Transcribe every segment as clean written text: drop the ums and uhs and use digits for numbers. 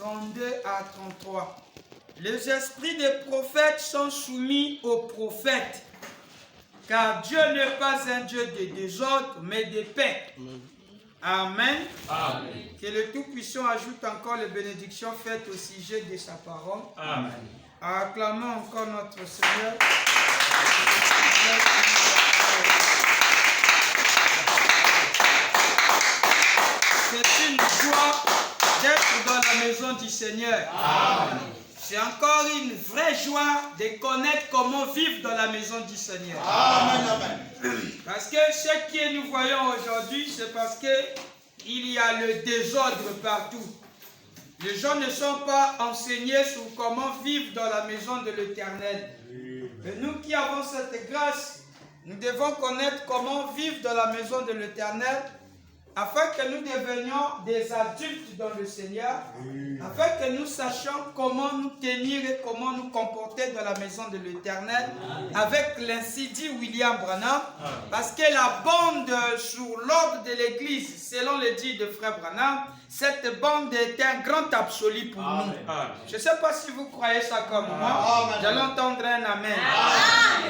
32 à 33. Les esprits des prophètes sont soumis aux prophètes, car Dieu n'est pas un Dieu de désordre, mais de paix. Amen. Amen. Que le Tout-Puissant ajoute encore les bénédictions faites au sujet de sa parole. Amen. Acclamons encore notre Seigneur. C'est une joie d'être dans la maison du Seigneur. Amen. C'est encore une vraie joie de connaître comment vivre dans la maison du Seigneur. Amen. Amen. Parce que ce que nous voyons aujourd'hui, c'est parce qu'il y a le désordre partout. Les gens ne sont pas enseignés sur comment vivre dans la maison de l'Éternel. Et nous qui avons cette grâce, nous devons connaître comment vivre dans la maison de l'Éternel, afin que nous devenions des adultes dans le Seigneur, afin que nous sachions comment nous tenir et comment nous comporter dans la maison de l'Éternel, avec l'ainsi dit William Branham, parce que la bande sur l'ordre de l'Église, selon le dit de Frère Branham, cette bande est un grand absolu pour nous. Je ne sais pas si vous croyez ça comme moi. J'allais entendre un amen.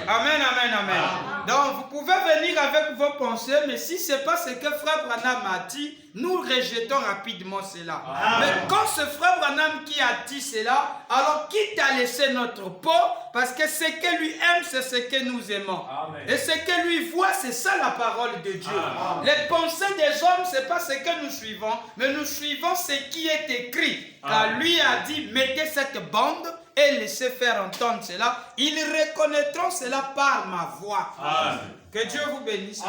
Amen, amen, amen. Donc vous pouvez venir avec vos pensées, mais si ce n'est pas ce que Frère Branham a dit, nous rejetons rapidement cela. Mais quand ce Frère Branham qui a dit cela, alors quitte à laisser notre peau, parce que ce que lui aime, c'est ce que nous aimons. Amen. Et ce que lui voit, c'est ça la parole de Dieu. Amen. Les pensées des hommes, ce n'est pas ce que nous suivons, mais nous suivons ce qui est écrit. Car lui a dit, mettez cette bande et laissez faire entendre cela. Ils reconnaîtront cela par ma voix. Amen. Que Dieu vous bénisse.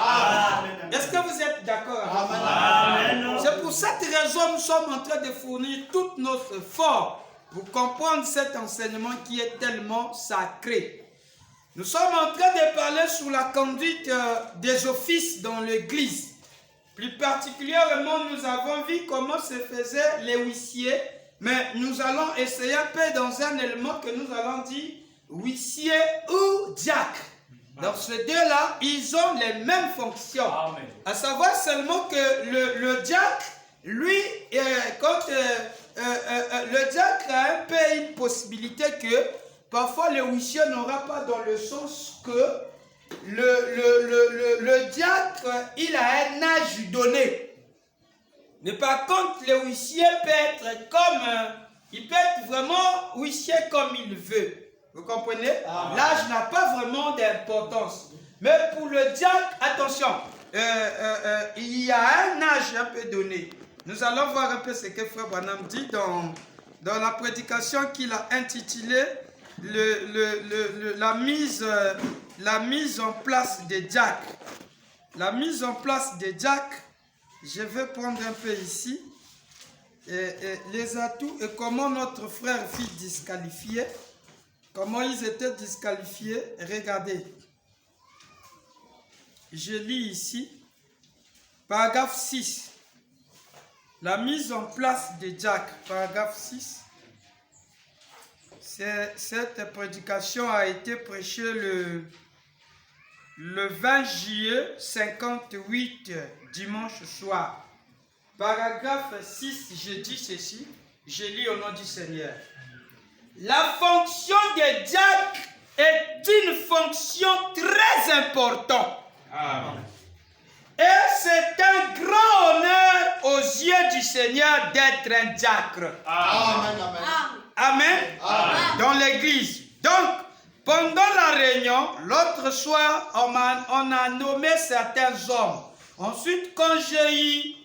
Est-ce que vous êtes d'accord avec moi? C'est pour cette raison que nous sommes en train de fournir tout notre effort pour comprendre cet enseignement qui est tellement sacré. Nous sommes en train de parler sur la conduite des offices dans l'Église. Plus particulièrement, nous avons vu comment se faisaient les huissiers, mais nous allons essayer un peu dans un élément que nous allons dire huissier ou diacre. Donc ces deux-là, ils ont les mêmes fonctions. Amen. À savoir seulement que le diacre, lui, le diacre a un peu une possibilité que parfois le huissier n'aura pas, dans le sens que le diacre, il a un âge donné. Mais par contre, le huissier peut être comme, il peut être vraiment huissier comme il veut. Vous comprenez? L'âge n'a pas vraiment d'importance. Mais pour le diacre, attention, il y a un âge un peu donné. Nous allons voir un peu ce que Frère Branham dit dans la prédication qu'il a intitulée la mise en place des diacres. La mise en place des diacres, je vais prendre un peu ici, les atouts et comment notre frère fut disqualifié. Comment ils étaient disqualifiés? Regardez. Je lis ici. Paragraphe 6. La mise en place des diacres. Paragraphe 6. Cette prédication a été prêchée le 20 juillet 58, dimanche soir. Paragraphe 6, je dis ceci. Je lis au nom du Seigneur. La fonction des diacres est une fonction très importante. Amen. Et c'est un grand honneur aux yeux du Seigneur d'être un diacre. Amen. Amen. Amen. Amen. Dans l'église. Donc, pendant la réunion, l'autre soir, on a nommé certains hommes. Ensuite, quand j'ai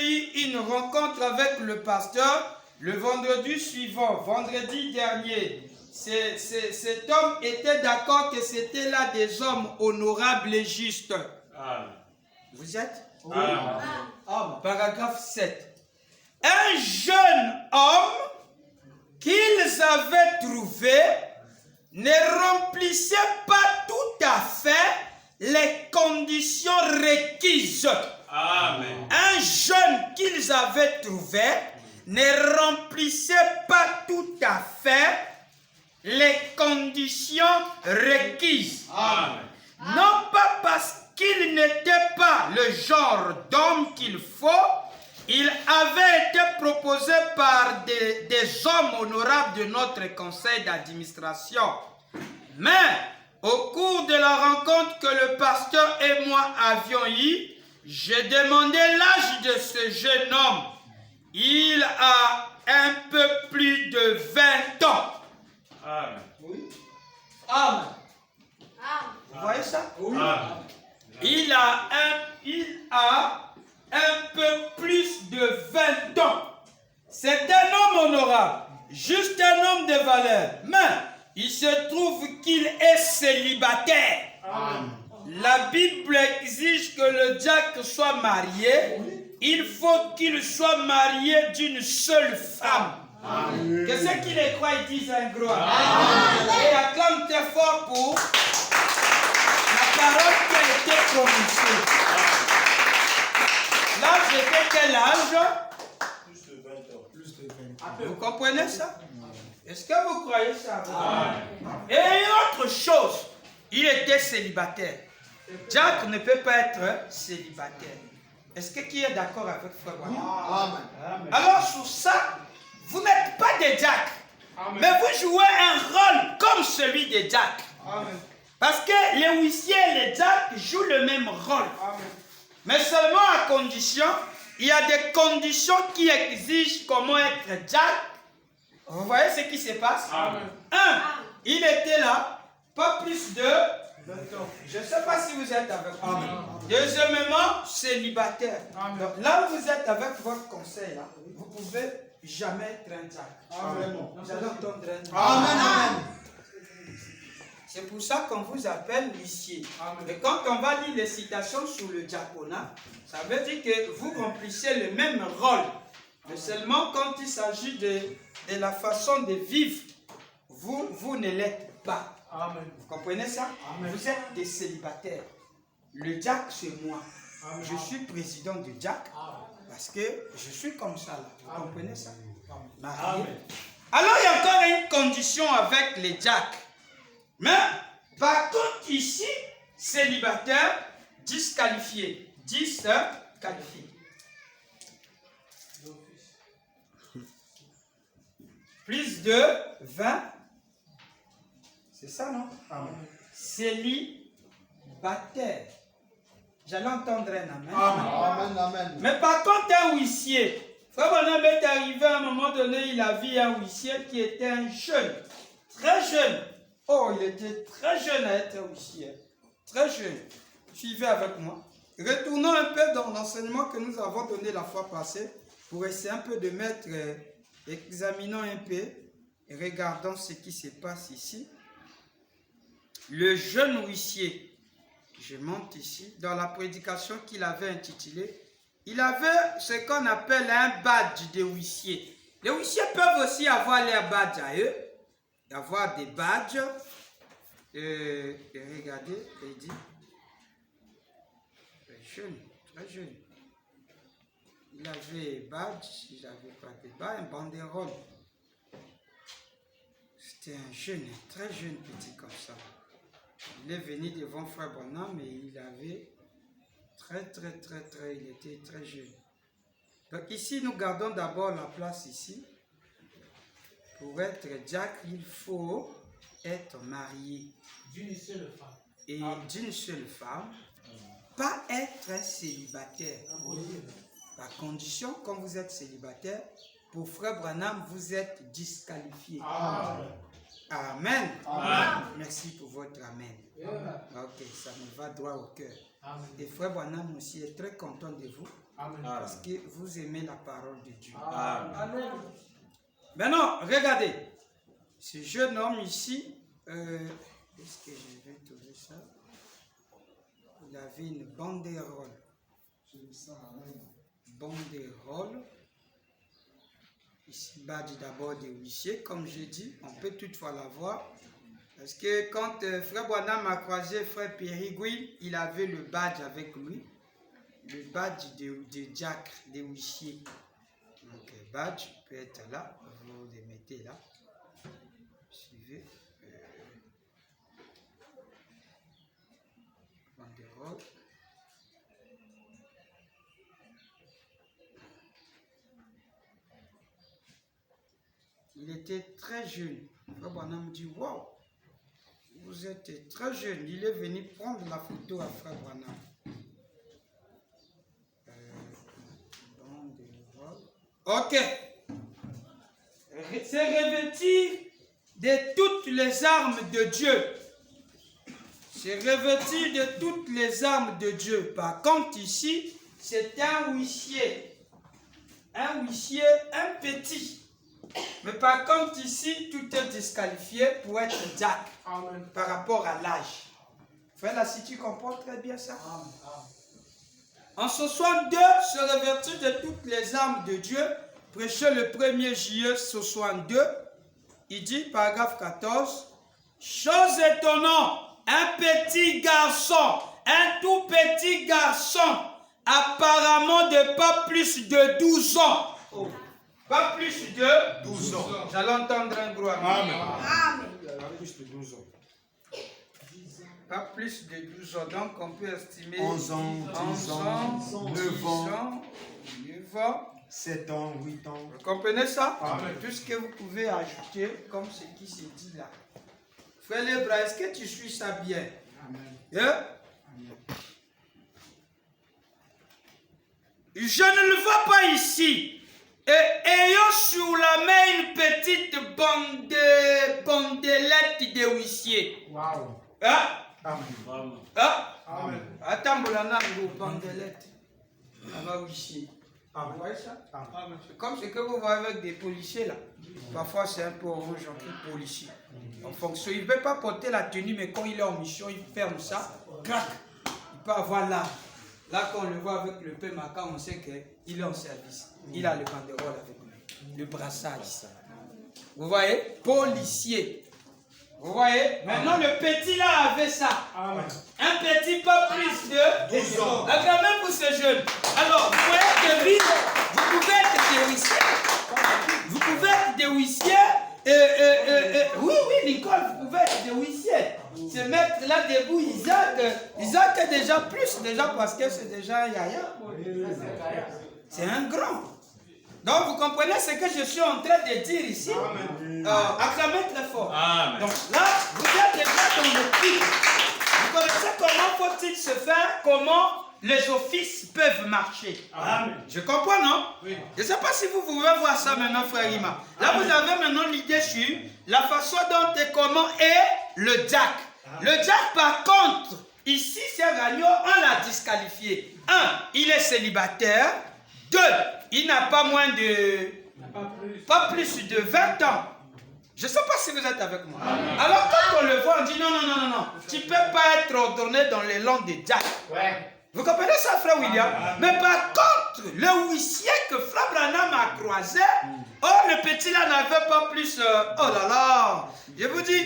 eu une rencontre avec le pasteur, le vendredi suivant, vendredi dernier, cet homme était d'accord que c'était là des hommes honorables et justes. Amen. Vous êtes? Oui. Amen. Paragraphe 7. Un jeune homme qu'ils avaient trouvé ne remplissait pas tout à fait les conditions requises. Amen. Un jeune qu'ils avaient trouvé ne remplissait pas tout à fait les conditions requises. Amen. Non pas parce qu'il n'était pas le genre d'homme qu'il faut, il avait été proposé proposé par des hommes honorables de notre conseil d'administration. Mais au cours de la rencontre que le pasteur et moi avions eue, j'ai demandé l'âge de ce jeune homme. Il a un peu plus de 20 ans. Amen. Oui. Amen. Vous voyez ça? Oui. Il a un peu plus de 20 ans. C'est un homme honorable, juste un homme de valeur. Mais il se trouve qu'il est célibataire. Amen. La Bible exige que le diacre soit marié. Il faut qu'il soit marié d'une seule femme. Amen. Que ceux qui les croient disent un gros amen. Et acclame très fort pour la parole qui a été prononcée. L'âge était quel âge? Plus de 20 ans. Plus de 20 ans. Vous comprenez ça? Est-ce que vous croyez ça? Et une autre chose, il était célibataire. Jack ne peut pas être célibataire. Est-ce que qui est d'accord avec Frère Branham? Alors sur ça, vous n'êtes pas des Jack, mais vous jouez un rôle comme celui des Jack. Parce que les huissiers et les Jack jouent le même rôle. Mais seulement à condition, il y a des conditions qui exigent comment être Jack. Vous voyez ce qui se passe? Un, il était là, pas plus de 20 ans. Je ne sais pas si vous êtes avec moi. Deuxièmement, célibataire. Donc, là où vous êtes avec votre conseil, là, vous ne pouvez jamais être un Jack. Vous allez entendre un Amen. C'est pour ça qu'on vous appelle huissier. Et quand on va lire les citations sur le diaconat, ça veut dire que vous remplissez le même rôle. Mais seulement quand il s'agit de la façon de vivre, vous ne l'êtes pas. Amen. Vous comprenez ça? Amen. Vous êtes des célibataires. Le diacre, c'est moi. Amen. Je suis président du diacre parce que je suis comme ça. Là. Vous comprenez ça? Amen. Alors, il y a encore une condition avec les diacres. Mais, par contre, ici, célibataire, disqualifié. Disqualifié. Plus de 20. C'est ça, non? Amen. Célibataire. J'allais entendre un amen. Amen. Amen. Mais par contre, un huissier. Frère Branham est arrivé à un moment donné, il a vu un huissier qui était un jeune. Très jeune. Oh, il était très jeune à être huissier. Très jeune. Suivez avec moi. Retournons un peu dans l'enseignement que nous avons donné la fois passée pour essayer un peu de mettre, examinons un peu et regardons ce qui se passe ici. Le jeune huissier, je monte ici, dans la prédication qu'il avait intitulée, il avait ce qu'on appelle un badge de huissier. Les huissiers peuvent aussi avoir leur badge à eux, avoir des badges. Et regardez, il dit, jeune, très jeune. Il avait badge, il n'avait pas de badge, un banderole. C'était un jeune, très jeune petit comme ça. Il est venu devant Frère Branham et il avait il était très jeune. Donc ici, nous gardons d'abord la place ici. Pour être diacre, il faut être marié. D'une seule femme. Et d'une seule femme, pas être un célibataire. Par condition, quand vous êtes célibataire, pour Frère Branham, vous êtes disqualifié. Amen. Amen. Amen. Merci pour votre amen. Ok, ça me va droit au cœur. Amen. Et Frère Branham aussi est très content de vous. Amen. Parce que vous aimez la parole de Dieu. Amen. Maintenant, regardez. Ce jeune homme ici, est-ce que je vais trouver ça? Il avait une banderole. Banderole. Ici, badge d'abord des huissiers. Comme je dis, on peut toutefois la voir. Parce que quand Frère Branham a croisé Frère Périgouin, il avait le badge avec lui. Le badge de diacre, des huissiers. Donc, le badge peut être là. Vous le mettez là. Suivez. Banderole. Il était très jeune. Frère Branham dit, waouh, vous êtes très jeune. Il est venu prendre la photo à Frère Branham. Ok. C'est revêtir de toutes les armes de Dieu. C'est revêtir de toutes les armes de Dieu. Par contre, ici, c'est un huissier. Un huissier, un petit. Mais par contre, ici, tout est disqualifié pour être Jack. Amen. Par rapport à l'âge. Frère, là, si tu comprends très bien ça. Amen. En 62, se revêtir de toutes les armes de Dieu, prêché le 1er juillet 62, il dit, paragraphe 14, chose étonnante, un petit garçon, un tout petit garçon, apparemment de pas plus de 12 ans. Oh. Pas plus de 12 ans. J'allais entendre un gros amen. Amen. Pas plus de 12 ans. Pas plus de 12 ans. Donc on peut estimer 11 ans, 10 ans, 9 ans, 9 ans, 7 ans, 8 ans. Vous comprenez ça? Amen. Tout ce que vous pouvez ajouter comme ce qui se dit là. Frère Lebra, est-ce que tu suis ça bien? Amen. Hein? Je ne le vois pas ici. Et ayant sur la main une petite bandelette de huissier. Wow. Hein? Amen. Hein? Amen. Attends, Bolana, bandelette. Là-bas, huissier. Amen. Vous voyez ça? Amen. C'est comme ce que vous voyez avec des policiers là. Parfois c'est un peu orange entre policier. En fonction, il ne veut pas porter la tenue, mais quand il est en mission, il ferme ça. Crac. Il peut avoir là. Là, quand on le voit avec le PMACA, on sait qu'il est en service. Il a le banderole avec lui. Le brassard ici. Vous voyez? Policier. Vous voyez? Maintenant, le petit là avait ça. Amen. Un petit pas plus de 12 ans. Même pour ces jeunes. Alors, vous voyez que lui, vous pouvez être des huissiers. Vous pouvez être des huissiers. Oui, Nicole, vous pouvez être des huissiers. Se mettre là debout, Isaac est déjà plus, déjà parce que c'est déjà un yaya. C'est un grand. Donc, vous comprenez ce que je suis en train de dire ici? Acclamez très fort. Amen. Donc là, vous êtes déjà dans le titre. Vous connaissez comment faut-il se faire, comment les offices peuvent marcher. Amen. Je comprends, non? Oui. Je ne sais pas si vous pouvez voir ça maintenant, frère Ima. Là, vous avez maintenant l'idée sur la façon dont et comment est le jack. Le jack, par contre, ici, c'est Ragno, on l'a disqualifié. 1, il est célibataire. 2, il n'a pas moins de... Pas plus de 20 ans. Je ne sais pas si vous êtes avec moi. Alors quand on le voit, on dit non. Tu ne peux pas être ordonné dans les langues de Jack. Ouais. Vous comprenez ça, frère William? Mais par contre, le huissier que frère Branham a croisé, le petit là n'avait pas plus... oh là là, je vous dis,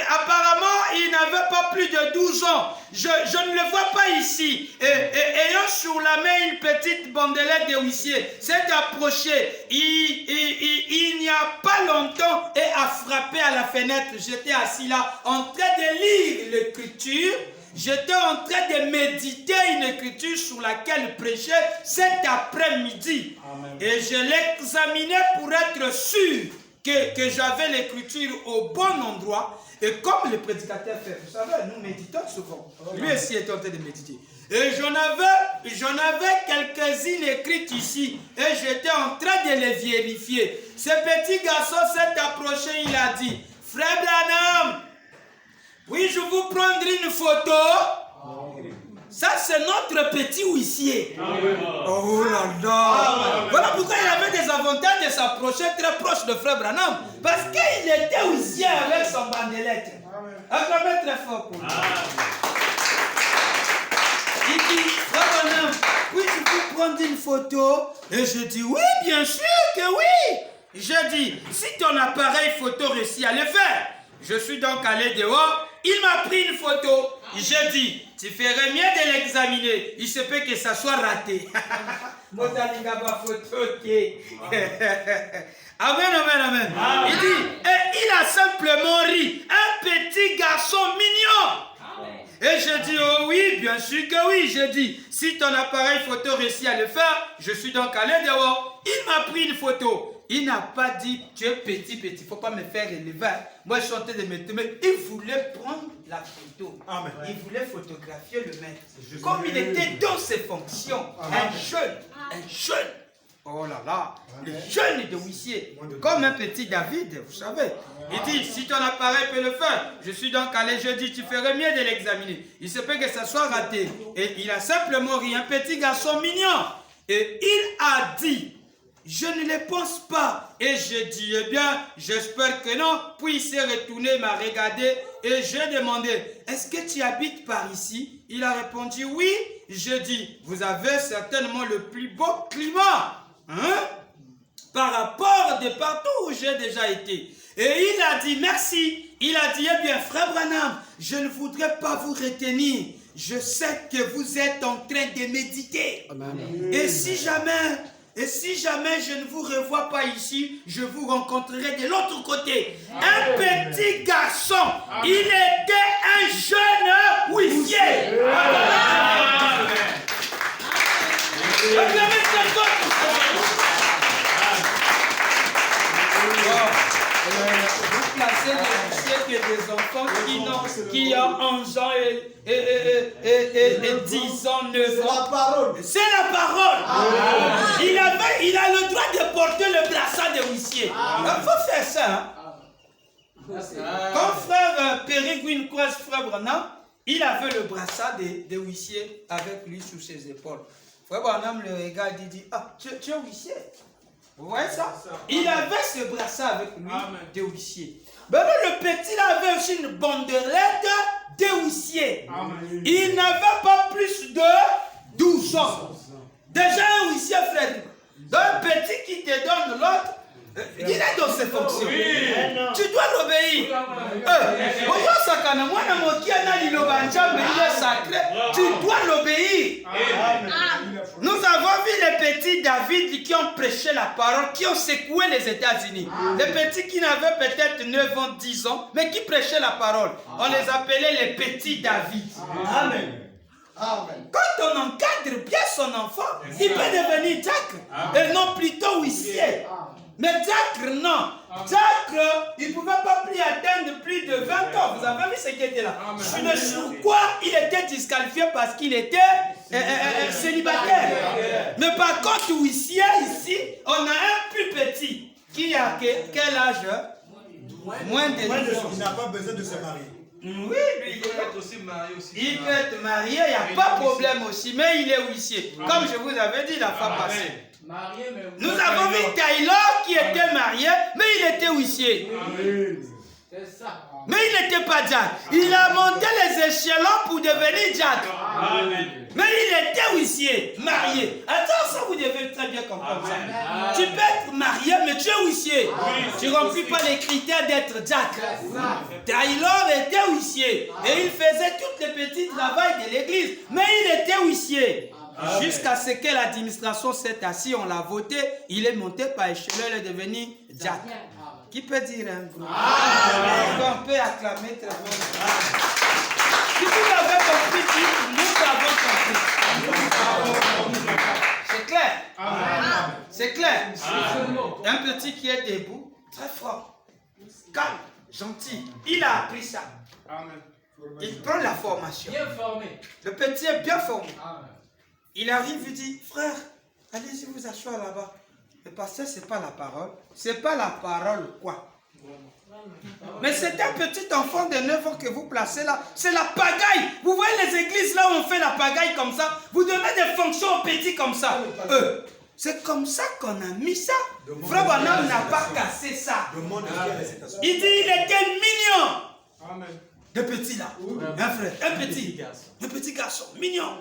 apparemment, il n'avait pas plus de 12 ans. Je ne le vois pas ici. Ayant sur la main une petite bandelette de huissier, s'est approché. Il n'y a pas longtemps et a frappé à la fenêtre. J'étais assis là en train de lire l'écriture. J'étais en train de méditer une écriture sur laquelle prêchait cet après-midi. Et je l'examinais pour être sûr que j'avais l'écriture au bon endroit. Et comme le prédicateur fait, vous savez, nous méditons souvent. Lui aussi était en train de méditer. Et j'en avais quelques-unes écrites ici. Et j'étais en train de les vérifier. Ce petit garçon s'est approché, il a dit, « Frère Branham, oui, je vous prendrai une photo. » Ça, c'est notre petit huissier. Oh là là. Voilà pourquoi il avait des avantages de s'approcher très proche de frère Branham. Parce qu'il était huissier avec son bandelette. Acclamez très fort pour lui. Il dit, frère Branham, oui, je peux prendre une photo. Et je dis, oui, bien sûr que oui. Je dis, si ton appareil photo réussit à le faire. Je suis donc allé dehors. Il m'a pris une photo. J'ai dit, tu ferais mieux de l'examiner. Il se peut que ça soit raté. Amen. Il dit, et il a simplement ri. Un petit garçon mignon. Et je dis, oh oui, bien sûr que oui. Je dis, si ton appareil photo réussit à le faire, je suis donc allé dehors. Il m'a pris une photo. Il n'a pas dit, tu es petit, il ne faut pas me faire élever. Moi, je suis en train de me temer. Il voulait prendre la photo. Amen. Il voulait photographier le maître. Comme il était dans ses fonctions, un jeune. Oh là là, le jeune de huissier, comme un petit David, vous savez. Il dit, si ton appareil peut le faire, je suis donc allé, je dis, tu ferais mieux de l'examiner. Il se peut que ça soit raté. Et il a simplement ri, un petit garçon mignon. Et il a dit, je ne le pense pas. Et je dis, eh bien, j'espère que non. Puis il s'est retourné, il m'a regardé et j'ai demandé, est-ce que tu habites par ici? Il a répondu, oui. Je dis, vous avez certainement le plus beau climat. Hein? Par rapport de partout où j'ai déjà été. Et il a dit merci. Il a dit, eh bien frère Branham, je ne voudrais pas vous retenir. Je sais que vous êtes en train de méditer. Amen. Et si jamais je ne vous revois pas ici, je vous rencontrerai de l'autre côté. Un petit garçon. Il était un jeune huissier. Vous placez des huissiers que des enfants qui ont 11 ans et 10 ans, 9 ans. C'est la parole. Il a le droit de porter le brassard de huissier. Il faut faire ça. Hein? Quand frère Pérégrine croise frère Branham, il avait le brassard de huissier avec lui sur ses épaules. Frère Branham le regarde et dit, ah, tu es huissier. Vous voyez ça? Il avait ce brassard avec lui de huissier. Ben là, le petit là avait aussi une bandelette de huissier. Il n'avait pas plus de 12 ans. Déjà un huissier, frère. Donc un petit qui te donne l'autre, il est dans ses fonctions. Oui. Tu dois l'obéir. Tu dois l'obéir. Nous avons vu les petits David qui ont prêché la parole, qui ont secoué les États-Unis. Les petits qui n'avaient peut-être 9 ans, 10 ans, mais qui prêchaient la parole. On les appelait les petits David. Amen. Quand on encadre bien son enfant, il peut devenir diacre. Et non plutôt huissier. Mais diacre, non. Diacre, il ne pouvait pas atteindre plus de 20 ans. Vous avez vu ce qui était là. Sur quoi il était disqualifié parce qu'il était célibataire. Mais par contre, huissier, ici, on a un plus petit. Qui a quel âge? Moins de 12 ans. Il n'a pas besoin de se marier. Oui, lui, il peut être aussi marié aussi. Il peut être marié, il n'y a pas de problème aussi, mais il est huissier. Comme je vous avais dit la fois passée. Nous avons vu Taylor qui était marié, mais il était huissier. Mais il n'était pas diacre. Il a monté les échelons pour devenir diacre. Mais il était huissier, marié. Attends, ça vous devez très bien comprendre ça. Tu peux être marié, mais tu es huissier. Tu ne remplis pas les critères d'être diacre. Taylor était huissier. Et il faisait tous les petits travaux de l'église. Mais il était huissier. Jusqu'à ce que l'administration s'est assise, on l'a voté, il est monté par échelon, il est devenu diacre. Qui peut dire un gros? On peut acclamer très bien. Si vous l'avez compris, nous avons compris. C'est clair? C'est clair? Un petit qui est debout, très fort, calme, gentil. Il a appris ça. Il prend la formation. Bien formé. Le petit est bien formé. Il arrive, il dit, frère, allez-y vous asseoir là-bas. Le pasteur, ce n'est pas la parole. Ce n'est pas la parole quoi? Mais c'est un petit enfant de 9 ans que vous placez là. C'est la pagaille. Vous voyez les églises là où on fait la pagaille comme ça. Vous donnez des fonctions aux petits comme ça. C'est comme ça qu'on a mis ça. Frère Branham n'a pas cassé ça. Il dit, il était mignon. De petit là. Un frère, un petit garçon, mignon.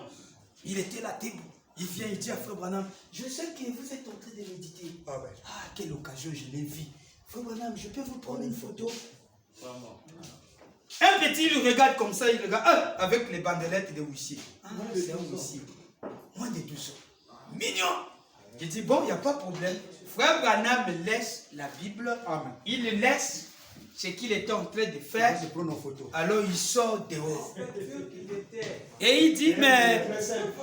Il était là, debout. Il vient, il dit à Frère Branham, je sais que vous êtes en train de méditer. Ah, quelle occasion, je l'ai vu. Frère Branham, je peux vous prendre une photo? Un petit, il regarde comme ça, il regarde, avec les bandelettes de huissier. Ah, c'est un huissier. Moins de 12 ans. Mignon. Il dit, bon, il n'y a pas de problème. Frère Branham laisse la Bible. Il laisse ce qu'il était en train de faire. Je prends nos photos. Alors il sort dehors. Et il dit, mais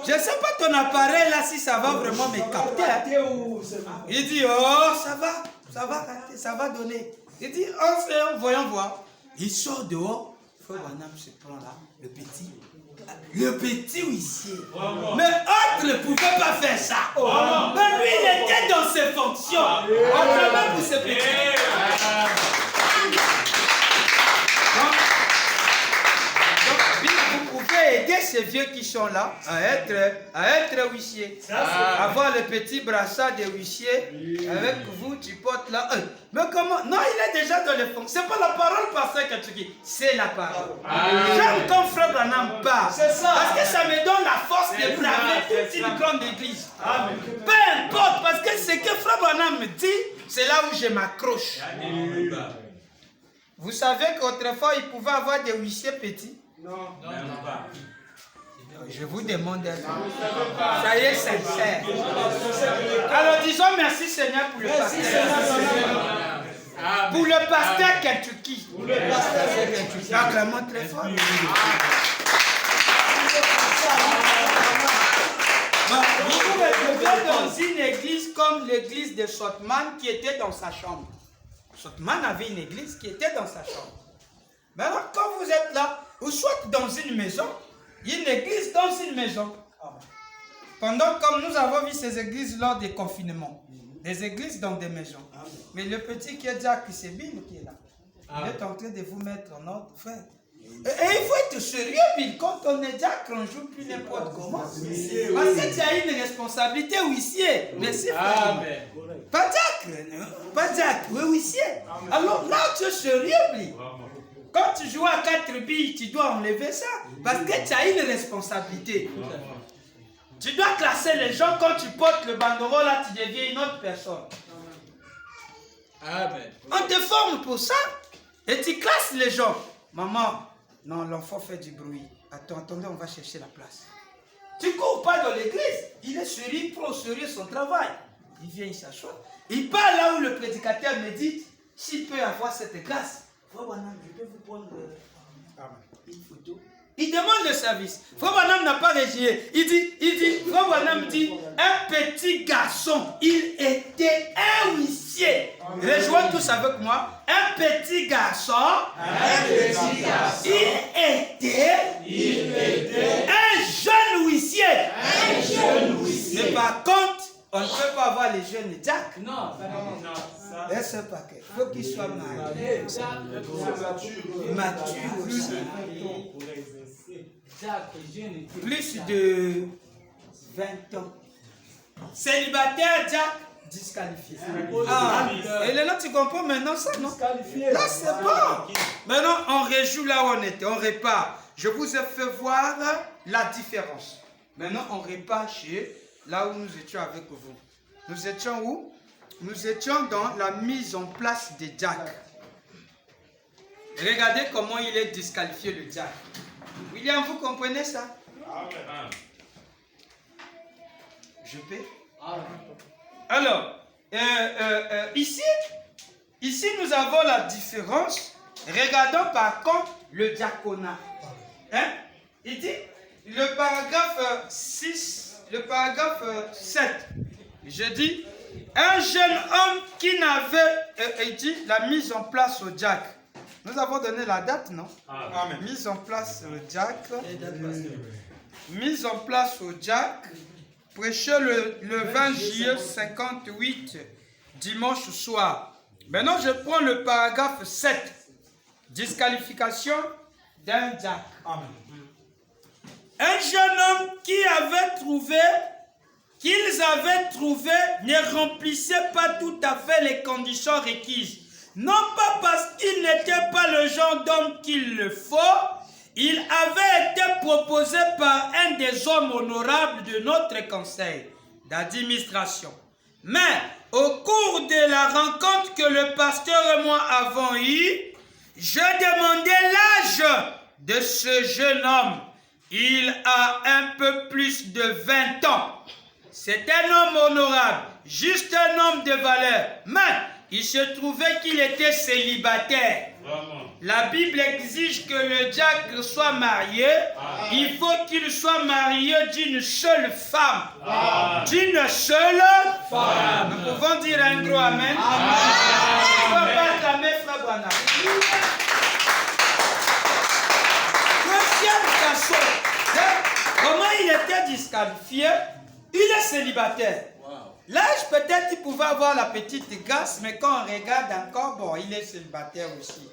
je ne sais pas ton appareil là si ça va vraiment me capter. Hein. Il dit, oh ça va donner. Il dit, oh, voyons voir. Il sort dehors. Frère Branham se prend là, le petit huissier. Mais autre ne pouvait pas faire ça. Mais lui, il était dans ses fonctions. Autrement pour ce petit. Vous pouvez aider ces vieux qui sont là à être huissier. Avoir le petit brassard de huissier avec vous, tu portes là. Mais comment? Non, il est déjà dans les fonctions. C'est pas la parole, pasteur Katsuki. C'est la parole. J'aime quand Frère Branham parle. Parce que ça me donne la force de braver toute une grande église. Peu importe, parce que ce que Frère Branham me dit, c'est là où je m'accroche. Vous savez qu'autrefois, il pouvait avoir des huissiers petits. Non. Je vous demande soyez sincères. Alors disons merci Seigneur pour le pasteur. Pour le pasteur Kentucky. Acclamons très fort. Vous pouvez trouver dans une église comme l'église de Sotman qui était dans sa chambre. Sotman avait une église qui était dans sa chambre. Maintenant, quand vous êtes là, ou soit dans une maison, une église dans une maison. Pendant comme nous avons vu ces églises lors des confinements, des églises dans des maisons. Mais le petit qui est Jack Sebine qui est là, il est en train de vous mettre en ordre, frère. Et il faut être sérieux, Bill. Quand on est Jack, on ne joue plus n'importe comment. Parce que tu as une responsabilité, huissier. Merci, frère. Pas Jack, oui, huissier. Alors là, tu es sérieux, Bill. Quand tu joues à 4 billes, tu dois enlever ça. Parce que tu as une responsabilité. Tu dois classer les gens. Quand tu portes le banderole, là, tu deviens une autre personne. On te forme pour ça. Et tu classes les gens. Maman, non, l'enfant fait du bruit. Attendez, on va chercher la place. Tu ne cours pas dans l'église. Il est sérieux, il prend au sérieux son travail. Il vient, il s'assoit. Il part là où le prédicateur médite. S'il peut avoir cette grâce. Frère Branham, je peux vous prendre une photo. Il demande le service. Frère Branham n'a pas régié. Il dit, Frère Branham dit, un petit garçon, il était un huissier. Rejoignez tous avec moi. Un petit garçon, il était un jeune huissier. Mais par contre, on ne peut pas avoir les jeunes Jack. Non. Et ce paquet, il faut qu'il soit marié. Mature aussi. Plus de 20 ans. Célibataire, Jack, disqualifié. Et là, tu comprends maintenant ça, non? Là, c'est bon. Maintenant, on rejoue là où on était. On répare. Je vous ai fait voir la différence. Maintenant, on répare chez là où nous étions avec vous. Nous étions où? Nous étions dans la mise en place des Jack. Regardez comment il est disqualifié, le Jack. William, vous comprenez ça? Je peux? Alors, ici, nous avons la différence. Regardons par contre le diaconat. Hein? Il dit, le paragraphe 6, le paragraphe 7, je dis, un jeune homme qui n'avait, il dit, la mise en place au Jack. Nous avons donné la date, non? Amen. Mise en place au Jack. Mise en place au Jack. Prêché le 20 juillet 58, dimanche soir. Maintenant, je prends le paragraphe 7. Disqualification d'un Jack. Amen. Un jeune homme qu'ils avaient trouvé ne remplissait pas tout à fait les conditions requises. Non pas parce qu'il n'était pas le genre d'homme qu'il le faut, il avait été proposé par un des hommes honorables de notre conseil d'administration. Mais au cours de la rencontre que le pasteur et moi avons eue, je demandai l'âge de ce jeune homme. Il a un peu plus de 20 ans. C'est un homme honorable, juste un homme de valeur. Mais il se trouvait qu'il était célibataire. La Bible exige que le diacre soit marié. Il faut qu'il soit marié d'une seule femme. D'une seule femme. Nous pouvons dire un gros amen. On va pas acclamer Frère Branham. Deuxième façon. Comment il était disqualifié? Il est célibataire. L'âge, peut-être, il pouvait avoir la petite grâce, mais quand on regarde encore, bon, il est célibataire aussi.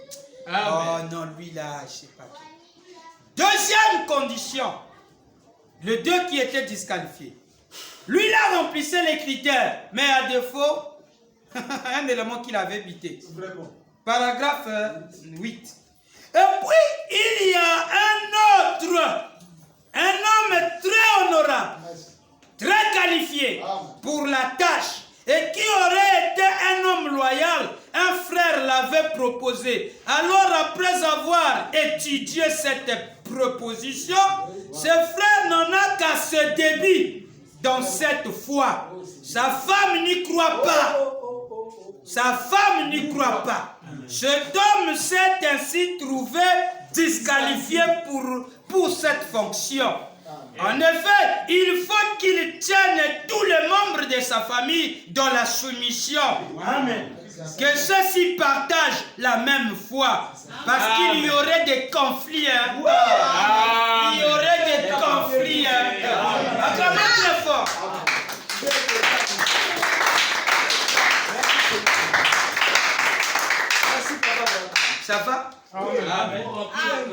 Oh non, lui là, je sais pas. Deuxième condition, le deux qui était disqualifié. Lui là remplissait les critères, mais à défaut, un élément qu'il avait bité. Paragraphe 8. Et puis, il y a un autre, un homme très honorable, très qualifié pour la tâche et qui aurait été un homme loyal. Un frère l'avait proposé. Alors après avoir étudié cette proposition, ce frère n'en a qu'à se débit dans cette foi. Sa femme n'y croit pas. Sa femme n'y croit pas. Cet homme s'est ainsi trouvé disqualifié pour cette fonction. En effet, il faut qu'il tienne tous les membres de sa famille dans la soumission. Amen. Que ceux-ci partagent la même foi. Parce qu'il y aurait des conflits. Il y aurait des conflits. Acclamez très fort. Ça va? Amen.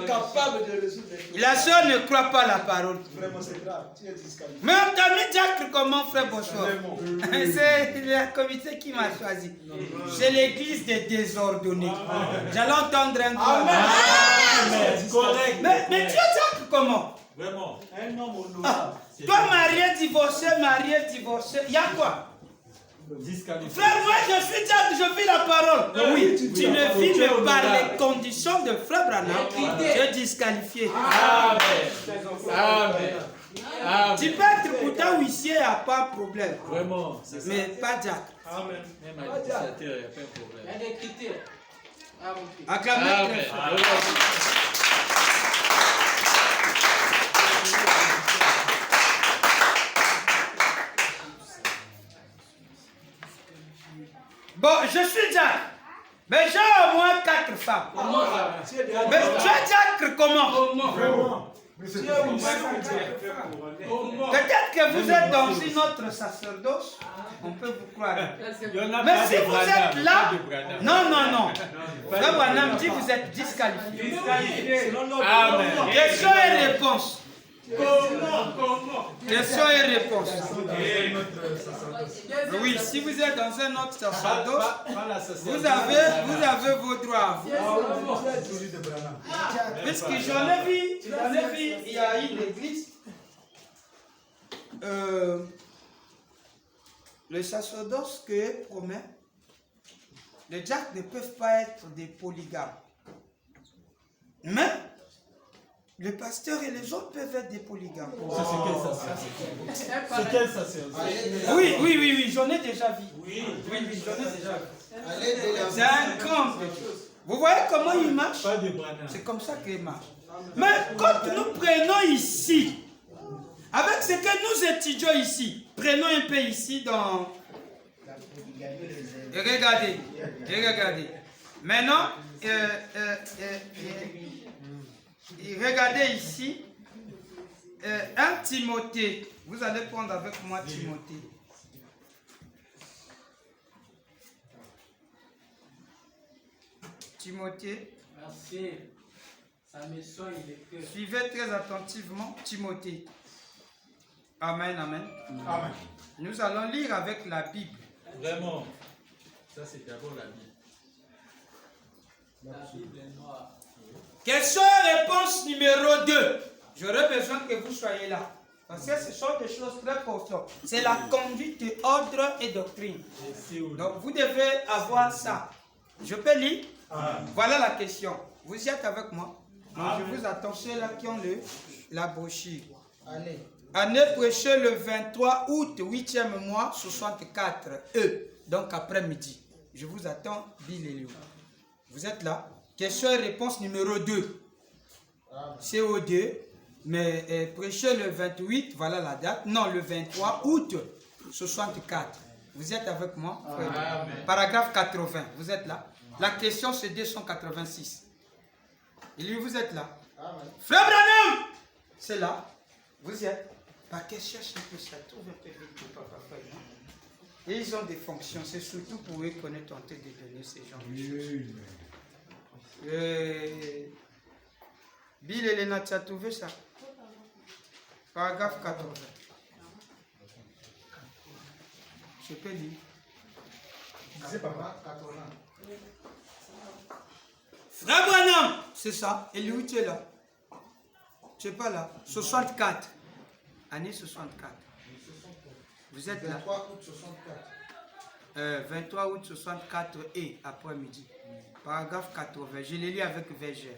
Capable de résoudre. La soeur ne croit pas la parole. Vraiment, c'est grave. Tu es disqualifié. Mais on t'a mis diacre comment, frère Bossuor? C'est le comité qui m'a choisi. C'est l'église des désordonnés. J'allais entendre un grand. Mais tu es diacre comment? Vraiment. Un homme honorable. Toi, marié, divorcé, il y a quoi? Frère, moi je suis diacre, je vis la parole. Oui, tu ne vis mais par les conditions de Frère Branham. Tu es disqualifié. Amen. Tu peux être pourtant huissier, à pas de problème. Vraiment. Mais pas diacre. Amen. Même à 17 heures, il n'y a pas de problème. Il y a des critères. Acclamez très fort. Bon, je suis diacre. Mais j'ai au moins 4 femmes. Mais tu es diacre comment? Vraiment. Peut-être que vous êtes dans une autre sacerdoce. On peut vous croire. Mais si vous êtes là, non. Frère Branham dit vous êtes disqualifié. Question et réponse. Question et réponse. Oui, si vous êtes dans un autre sacerdoce, vous avez vos droits. Puisque j'en ai vu, il y a une église. Le sacerdoce que promet, les diacres ne peuvent pas être des polygames. Mais le pasteur et les autres peuvent être des polygames. C'est quel sacerdoce? Oui, j'en ai déjà vu. Oui, j'en ai déjà vu. C'est un grand chose. Vous voyez comment il marche? C'est comme ça qu'il marche. Mais quand nous prenons ici, avec ce que nous étudions ici, prenons un peu ici dans... Et regardez. Maintenant, regardez ici, 1 Timothée. Vous allez prendre avec moi Timothée. Timothée. Merci. Ça me soigne le cœur. Suivez très attentivement Timothée. Amen. Nous allons lire avec la Bible. Vraiment. Ça, c'est d'abord la Bible. La Bible est noire. Question et réponse numéro 2. J'aurais besoin que vous soyez là. Parce que ce sont des choses très importantes. C'est la conduite, ordre et doctrine. Donc vous devez avoir ça. Je peux lire? Voilà la question. Vous y êtes avec moi? Donc, je vous attends ceux-là qui ont la brochure. Allez. Année prêchée le 23 août, 8e mois, 64 donc après-midi. Je vous attends, Bill et Léo. Vous êtes là? Question et réponse numéro 2. CO2, mais prêcher le 28, voilà la date. Non, le 23 août 64. Vous êtes avec moi? Amen. Paragraphe 80. Vous êtes là? La question c'est 286. Et lui, vous êtes là? Frère Branham! C'est là. Vous y êtes? Parce que cherche un peu ça, trouve un peu vite, papa. Et ils ont des fonctions, c'est surtout pour eux qu'on est tenté de donner ces gens de choses. Bill et Léna, tu as trouvé ça? Paragraphe 80. Je peux lire. C'est papa, 80. Frère Branham, c'est ça. Et lui, tu es là? Tu n'es pas là? 64. Année 64. Vous êtes là? 23 août 64. 23 août 64 et après-midi. Paragraphe 80. Je l'ai lu avec Verger.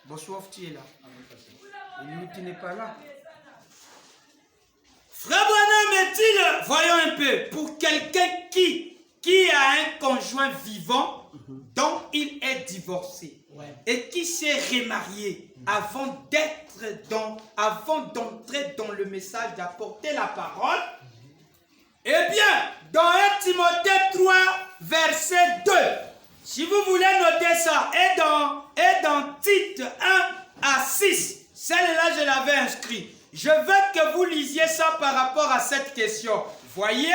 Bonsoir, tu es là. Et lui, tu n'es pas là. Frère Branham est-il, voyons un peu, pour quelqu'un qui a un conjoint vivant dont il est divorcé et qui s'est remarié avant d'entrer dans le message d'apporter la parole, eh bien, dans 1 Timothée 3, verset 2, si vous voulez noter ça, et dans Tite 1 à 6, celle-là je l'avais inscrit. Je veux que vous lisiez ça par rapport à cette question. Voyez,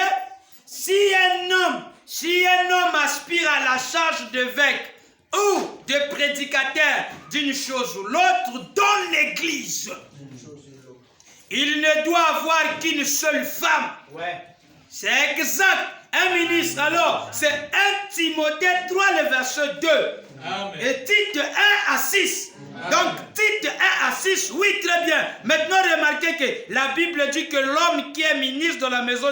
si un homme aspire à la charge d'évêque ou de prédicateur d'une chose ou l'autre dans l'église, il ne doit avoir qu'une seule femme. C'est exact. Un ministre, alors, c'est 1 Timothée 3, le verset 2. Amen. Et Tite 1 à 6. Donc, Tite 1 à 6, oui, très bien. Maintenant, remarquez que la Bible dit que l'homme qui est ministre dans la maison de